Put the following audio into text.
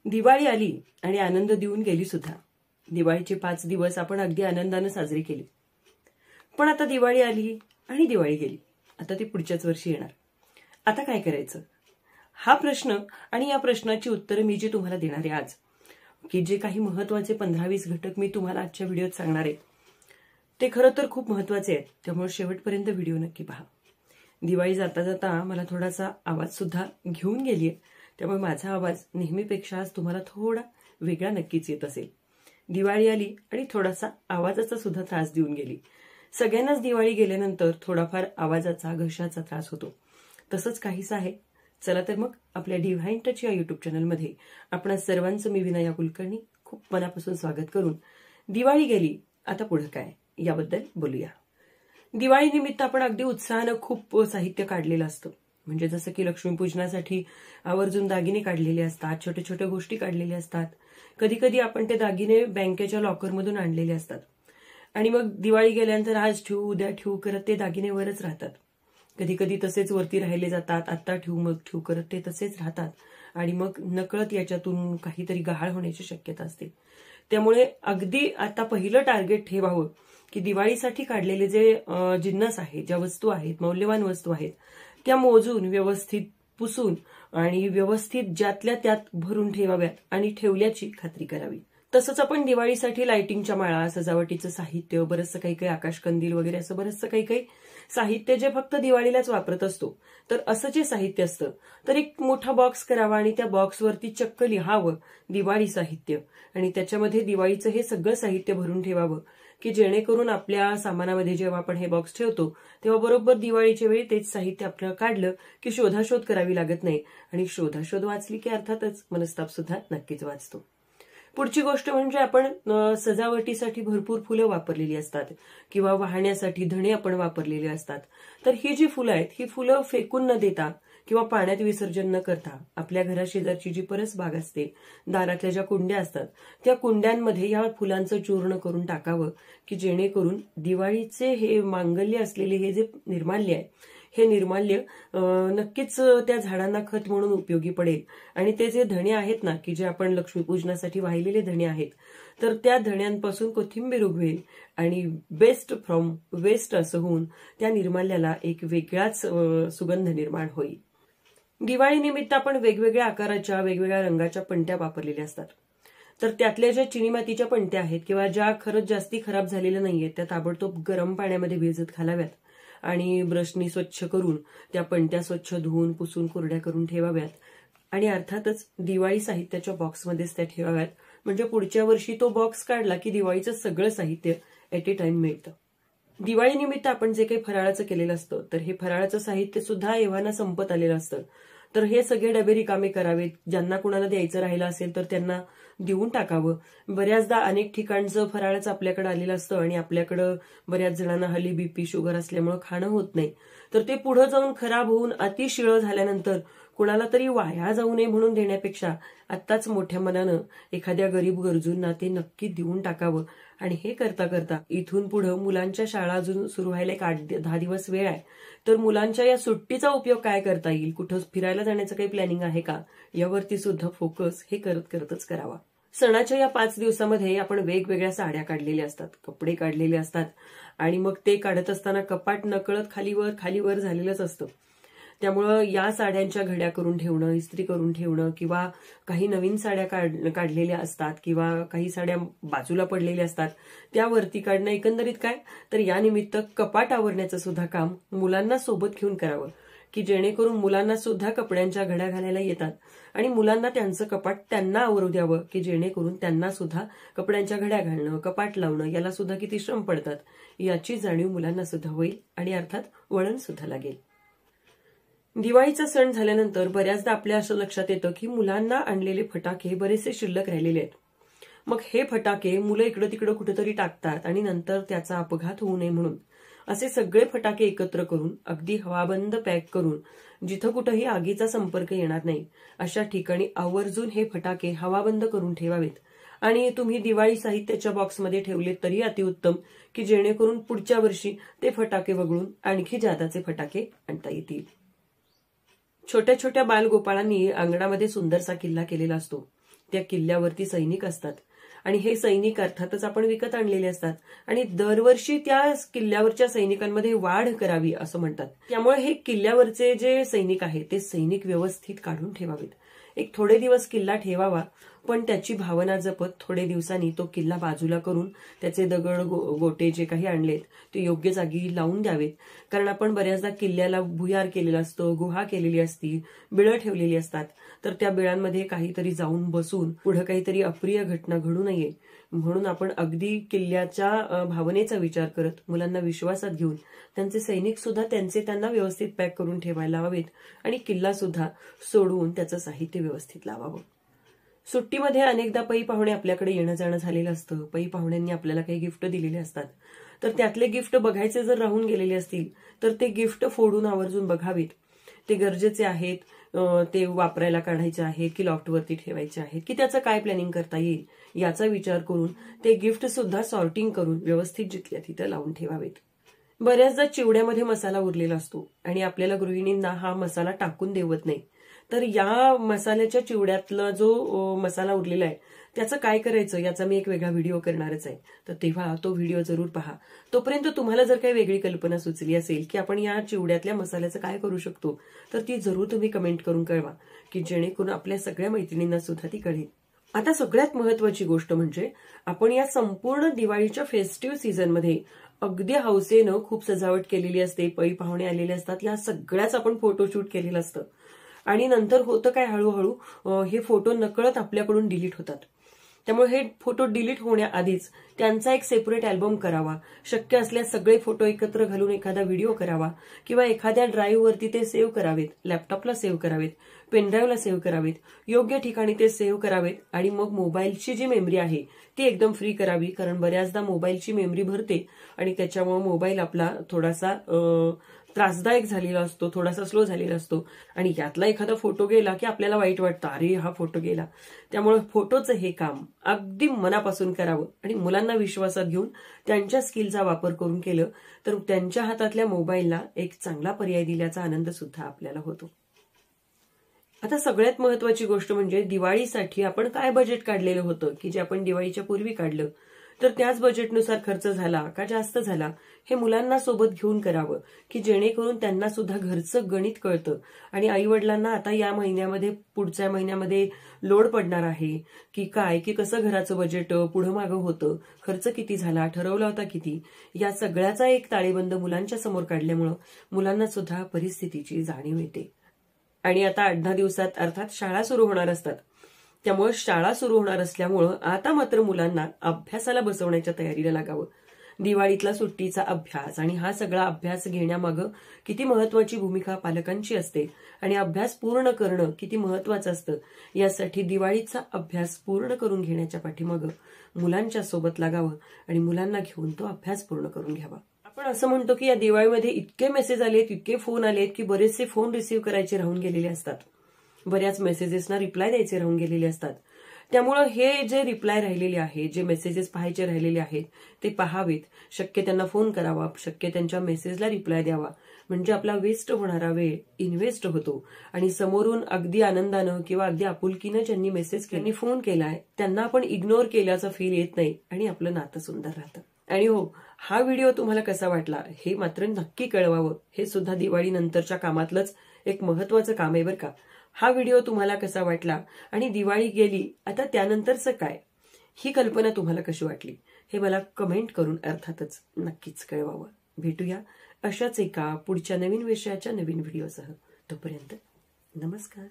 दिवाळी आली आणि आनंद देऊन गेली सुद्धा। दिवाळीचे 5 दिवस आपण अगदी आनंदाने साजरे केले। पण आता दिवाळी आली आणि दिवाळी गेली, आता ती पुढच्याच वर्षी येणार। आता काय करायचं? हा प्रश्न आणि या प्रश्नाची उत्तरे मी जी तुम्हाला देणार आहे आज, की जे काही महत्त्वाचे 15-20 घटक मी तुम्हाला आजच्या व्हिडिओत सांगणार आहे ते खरं तर खूप महत्त्वाचे आहेत, त्यामुळे शेवटपर्यंत व्हिडिओ नक्की पहा। दिवाळी जाता जाता मला थोडासा आवाज सुद्धा घेऊन गेलीये, त्यामुळे माझा आवाज नेहमीपेक्षा आज तुम्हाला थोडा वेगळा नक्कीच येत असेल। दिवाळी आली आणि थोडासा आवाजाचा सुद्धा त्रास देऊन गेली। सगळ्यांनाच दिवाळी गेल्यानंतर थोडाफार आवाजाचा घशाचा त्रास होतो, तसंच काहीच आहे। चला तर मग आपल्या डिव्हाइन टच या युट्यूब चॅनलमध्ये आपणा सर्वांचं मी विनया कुलकर्णी खूप मनापासून स्वागत करून दिवाळी गेली आता पुढे काय याबद्दल बोलूया। दिवाळी निमित्त आपण अगदी उत्साहाने खूप साहित्य काढलेलं असतं, म्हणजे जसं की लक्ष्मीपूजनासाठी आवर्जून दागिने काढलेले असतात, छोटे छोटे गोष्टी काढलेल्या असतात। कधी कधी आपण ते दागिने बँकेच्या लॉकरमधून आणलेले असतात आणि मग दिवाळी गेल्यानंतर आज ठेवू उद्या ठेवू करत ते दागिने वरच राहतात। कधी कधी तसेच वरती राहिले जातात, आता ठेवू मग ठेवू करत ते तसेच राहतात आणि मग नकळत याच्यातून काहीतरी गहाळ होण्याची शक्यता असते। त्यामुळे अगदी आता पहिलं टार्गेट ठेवावं की दिवाळीसाठी काढलेले जे जिन्नस आहेत, ज्या वस्तू आहेत, मौल्यवान वस्तू आहेत, त्या मोजून व्यवस्थित पुसून आणि व्यवस्थित ज्यातल्या त्यात भरून ठेवाव्यात आणि ठेवल्याची खात्री करावी। तसंच आपण दिवाळीसाठी लाइटिंगच्या माळा, सजावटीचं साहित्य, बरंचसं काही काही आकाशकंदील वगैरे असं बरंचसं काही काही साहित्य जे फक्त दिवाळीलाच वापरत असतो, तर असं जे साहित्य असतं तर एक मोठा बॉक्स करावा आणि त्या बॉक्सवरती चक्क लिहावं दिवाळी साहित्य आणि त्याच्यामध्ये दिवाळीचं हे सगळं साहित्य भरून ठेवावं, की जेणेकरून आपल्या सामानामध्ये जेव्हा आपण हे बॉक्स ठेवतो तेव्हा बरोबर दिवाळीच्या वेळी तेच साहित्य आपल्याला काढलं की शोधाशोध करावी लागत नाही आणि शोधाशोध वाचली की अर्थातच मनस्ताप सुद्धा नक्कीच वाचतो। पुढची गोष्ट म्हणजे आपण सजावटीसाठी भरपूर फुलं वापरलेली असतात किंवा वाहण्यासाठी धणे आपण वापरलेले असतात, तर ही जी फुलं आहेत ही फुलं फेकून न देता किंवा पाण्यात विसर्जन न करता आपल्या घराशेजारची जी परसबाग असते, दारातल्या ज्या कुंड्या असतात त्या कुंड्यांमध्ये या फुलांचं चूर्ण करून टाकावं, की जेणेकरून दिवाळीचे हे मांगल्य असलेले हे जे निर्माल्य आहे हे निर्माल्य नक्कीच त्या झाडांना खत म्हणून उपयोगी पडेल आणि ते जे धणे आहेत ना, की जे आपण लक्ष्मीपूजनासाठी वाहिलेले धणे आहेत, तर त्या धण्यांपासून कोथिंबीर उगवेल आणि बेस्ट फ्रॉम वेस्ट असं होऊन त्या निर्माल्याला एक वेगळाच सुगंध निर्माण होईल। दिवाळी निमित्त आपण वेगवेगळ्या आकाराच्या वेगवेगळ्या रंगाच्या पणत्या वापरलेल्या असतात, तर त्यातल्या ज्या चिनी मातीच्या पणत्या आहेत किंवा ज्या खरंच जास्ती खराब झालेल्या नाहीयेत त्या ताबडतोब गरम पाण्यामध्ये भिजत घालाव्यात आणि ब्रशनी स्वच्छ करून त्या पणत्या स्वच्छ धुवून पुसून कोरड्या करून ठेवाव्यात आणि अर्थातच दिवाळी साहित्याच्या बॉक्समध्येच त्या ठेवाव्यात, म्हणजे पुढच्या वर्षी तो बॉक्स काढला की दिवाळीचं सगळं साहित्य ॲट ए टाइम मिळतं। दिवाळी निमित्त आपण जे काही फराळाचं केलेलं असतं तर हे फराळाचं साहित्य सुद्धा एव्हाना संपत आलेलं असतं, तर हे सगळे डबे रिकामे करावेत। ज्यांना कुणाला द्यायचं राहिलं असेल तर त्यांना देऊन टाकावं। बऱ्याचदा अनेक ठिकाणचं फराळाचं आपल्याकडे आलेलं असतं आणि आपल्याकडं बऱ्याच जणांना हल्ली बीपी शुगर असल्यामुळे खाणं होत नाही, तर ते पुढे जाऊन खराब होऊन अतिशिळ झाल्यानंतर कुणाला तरी वाया जाऊ नये म्हणून देण्यापेक्षा आत्ताच मोठ्या मनानं एखाद्या गरीब गरजूंना ते नक्की देऊन टाकावं। आणि हे करता करता इथून पुढे मुलांच्या शाळा अजून सुरू व्हायला एक 8-10 दिवस वेळ आहे, तर मुलांच्या या सुट्टीचा उपयोग काय करता येईल, कुठं फिरायला जाण्याचं काही प्लॅनिंग आहे का, यावरती सुद्धा फोकस हे करतच करावा। सणाच्या या 5 दिवसामध्ये आपण वेगवेगळ्या साड्या काढलेल्या असतात, कपडे काढलेले असतात आणि मग ते काढत असताना कपाट नकळत खालीवर झालेलंच असतं। त्यामुळं या साड्यांच्या घड्या करून ठेवणं, इस्त्री करून ठेवणं किंवा काही नवीन साड्या काढलेल्या असतात किंवा काही साड्या बाजूला पडलेल्या असतात त्यावरती काढणं, एकंदरीत काय तर या निमित्त कपाट आवरण्याचं सुद्धा काम मुलांना सोबत घेऊन करावं, की जेणेकरून मुलांना सुद्धा कपड्यांच्या घड्या घालायला येतात आणि मुलांना त्यांचं कपाट त्यांना आवरू द्यावं, की जेणेकरून त्यांना सुद्धा कपड्यांच्या घड्या घालणं, कपाट लावणं याला सुद्धा किती श्रम पडतात याची जाणीव मुलांना सुद्धा होईल आणि अर्थात वळण सुद्धा लागेल। दिवाळीचा सण झाल्यानंतर बऱ्याचदा आपल्या असं लक्षात येतं की मुलांना आणलेले फटाके बरेचसे शिल्लक राहिलेले आहेत। मग हे फटाके मुलं इकडं तिकडं कुठेतरी टाकतात आणि नंतर त्याचा अपघात होऊ नये म्हणून असे सगळे फटाके एकत्र करून अगदी हवाबंद पॅक करून जिथं कुठेही आगीचा संपर्क येणार नाही अशा ठिकाणी आवर्जून हे फटाके हवाबंद करून ठेवावेत आणि तुम्ही दिवाळी साहित्याच्या बॉक्समध्ये ठेवले तरी अतिउत्तम, की जेणेकरून पुढच्या वर्षी ते फटाके वगळून आणखी जादाचे फटाके आणता येतील। छोट्या छोट्या बालगोपाळांनी अंगणामध्ये सुंदरसा किल्ला केलेला असतो, त्या किल्ल्यावरती सैनिक असतात आणि हे सैनिक अर्थातच आपण विकत आणलेले असतात आणि दरवर्षी त्या किल्ल्यावरच्या सैनिकांमध्ये वाढ करावी असं म्हणतात. त्यामुळे हे किल्ल्यावरचे जे सैनिक आहेत ते सैनिक व्यवस्थित काढून ठेवावेत. एक थोडे दिवस किल्ला ठेवावा, पण त्याची भावना जपत थोडे दिवसांनी तो किल्ला बाजूला करून त्याचे दगड गोटे जे काही आणलेत ते योग्य जागी लावून द्यावेत. कारण आपण बऱ्याचदा किल्ल्याला भुयार केलेला असतो, गुहा केलेली असती, बिळं ठेवलेली असतात, तर त्या बिळांमध्ये काहीतरी जाऊन बसून पुढे काहीतरी अप्रिय घटना घडू नये म्हणून आपण अगदी किल्ल्याच्या भावनेचा विचार करत मुलांना विश्वासात घेऊन त्यांचे सैनिक सुद्धा त्यांना व्यवस्थित पॅक करून ठेवायला हवेत आणि किल्ला सुद्धा सोडवून त्याचं साहित्य व्यवस्थित लावावं. सुट्टीमध्ये अनेकदा पै पाहुणे आपल्याकडे येणं जाणं झालेलं असतं. पै पाहुण्यांनी आपल्याला काही गिफ्ट दिलेले असतात, तर त्यातले गिफ्ट बघायचे जर राहून गेलेले असतील तर ते गिफ्ट फोडून आवर्जून बघावेत. ते गरजेचे आहेत, ते वापरायला काढायचे आहेत की लॉफ्टवरती ठेवायचे आहेत, की त्याचं काय प्लॅनिंग करता येईल याचा विचार करून ते गिफ्ट सुद्धा सॉर्टिंग करून व्यवस्थित जिथल्या तिथं लावून ठेवावेत. बऱ्याचदा चिवड्यामध्ये मसाला उरलेला असतो आणि आपल्याला गृहिणींना हा मसाला टाकून देवत नाही. तर या मसाल्याच्या चिवड्यातला जो मसाला उरलेला आहे त्याचं काय करायचं याचा मी एक वेगळा व्हिडिओ करणारच आहे, तर तेव्हा तो व्हिडिओ जरूर पहा. तोपर्यंत तुम्हाला जर काही वेगळी कल्पना सुचली असेल की आपण या चिवड्यातल्या मसाल्याचं काय करू शकतो तर ती जरूर तुम्ही कमेंट करून कळवा, की जेणेकरून आपल्या सगळ्या मैत्रिणींना सुद्धा ती कळेल. आता सगळ्यात महत्वाची गोष्ट म्हणजे आपण या संपूर्ण दिवाळीच्या फेस्टिव्ह सीझनमध्ये अगदी हौसेनं खूप सजावट केलेली असते, पै पाहुणे आलेले असतात, या सगळ्याच आपण फोटोशूट केलेलं असतं आणि नंतर होतं काय, हळूहळू हे फोटो नकळत आपल्याकडून डिलीट होतात. त्यामुळे हे फोटो डिलीट होण्याआधीच त्यांचा एक सेपरेट अल्बम करावा. शक्य असल्यास सगळे फोटो एकत्र घालून एखादा व्हिडिओ करावा किंवा एखाद्या ड्राईव्हवरती ते सेव्ह करावेत, लॅपटॉपला सेव्ह करावेत, पेनड्राईव्हला सेव्ह करावेत, योग्य ठिकाणी ते सेव्ह करावेत आणि मग मोबाईलची जी मेमरी आहे ती एकदम फ्री करावी. कारण बऱ्याचदा मोबाईलची मेमरी भरते आणि त्याच्यामुळे मोबाईल आपला थोडासा त्रासदायक झालेला असतो, थोडासा स्लो झालेला असतो आणि यातला एखादा फोटो गेला की आपल्याला वाईट वाटतं, अरे हा फोटो गेला. त्यामुळे फोटोचं हे काम अगदी मनापासून करावं आणि मुलांना विश्वासात घेऊन त्यांच्या स्किलचा वापर करून केलं तर त्यांच्या हातातल्या मोबाईलला एक चांगला पर्याय दिल्याचा आनंद सुद्धा आपल्याला होतो. आता सगळ्यात महत्वाची गोष्ट म्हणजे दिवाळीसाठी आपण काय बजेट काढलेलं होतं की जे आपण दिवाळीच्या पूर्वी काढलं, तर त्याच बजेटनुसार खर्च झाला का जास्त झाला हे मुलांना सोबत घेऊन करावं, की जेणेकरून त्यांना सुद्धा घरचं गणित कळतं आणि आईवडिलांना आता या महिन्यामध्ये पुढच्या महिन्यामध्ये लोड पडणार आहे की काय, की कसं घराचं बजेट पुढं मागं होतं, खर्च किती झाला, ठरवला होता किती, या सगळ्याचा एक ताळेबंद मुलांच्या समोर काढल्यामुळं मुलांना सुद्धा परिस्थितीची जाणीव येते. आणि आता 8-10 दिवसात अर्थात शाळा सुरू होणार असतात. त्यामुळे शाळा सुरू होणार असल्यामुळं आता मात्र मुलांना अभ्यासाला बसवण्याच्या तयारीला लागावं. दिवाळीतला सुट्टीचा अभ्यास आणि हा सगळा अभ्यास घेण्यामागं किती महत्वाची भूमिका पालकांची असते आणि अभ्यास पूर्ण करणं किती महत्वाचं असतं, यासाठी दिवाळीचा अभ्यास पूर्ण करून घेण्याच्या पाठीमागं मुलांच्या सोबत लागावं आणि मुलांना घेऊन तो अभ्यास पूर्ण करून घ्यावा. आपण असं म्हणतो की या दिवाळीमध्ये इतके मेसेज आलेत, इतके फोन आलेत की बरेचसे फोन रिसीव्ह करायचे राहून गेलेले असतात, बऱ्याच मेसेजेसना रिप्लाय द्यायचे राहून गेलेले असतात. त्यामुळं हे जे रिप्लाय राहिलेले आहेत, जे मेसेजेस पाहायचे राहिलेले आहेत ते पहावेत, शक्य त्यांना फोन करावा, शक्य त्यांच्या मेसेजला रिप्लाय द्यावा, म्हणजे आपला वेस्ट होणारा वेळ इन्व्हेस्ट होतो आणि समोरून अगदी आनंदानं किंवा अगदी आपुलकीनं ज्यांनी मेसेज केला, फोन केलाय त्यांना आपण इग्नोर केल्याचा फील येत नाही आणि आपलं नातं सुंदर राहतं. आणि हो, हा व्हिडिओ तुम्हाला कसा वाटला हे मात्र नक्की कळवावं. हे सुद्धा दिवाळी नंतरच्या कामातलंच एक महत्वाचं काम आहे बरं का. हा व्हिडिओ तुम्हाला कसा वाटला आणि दिवाळी गेली आता त्यानंतरचं काय, ही कल्पना तुम्हाला कशी वाटली हे मला कमेंट करून अर्थातच नक्कीच कळवावं. भेटूया अशाच एका पुढच्या नवीन विषयाच्या नवीन व्हिडिओसह. तोपर्यंत नमस्कार.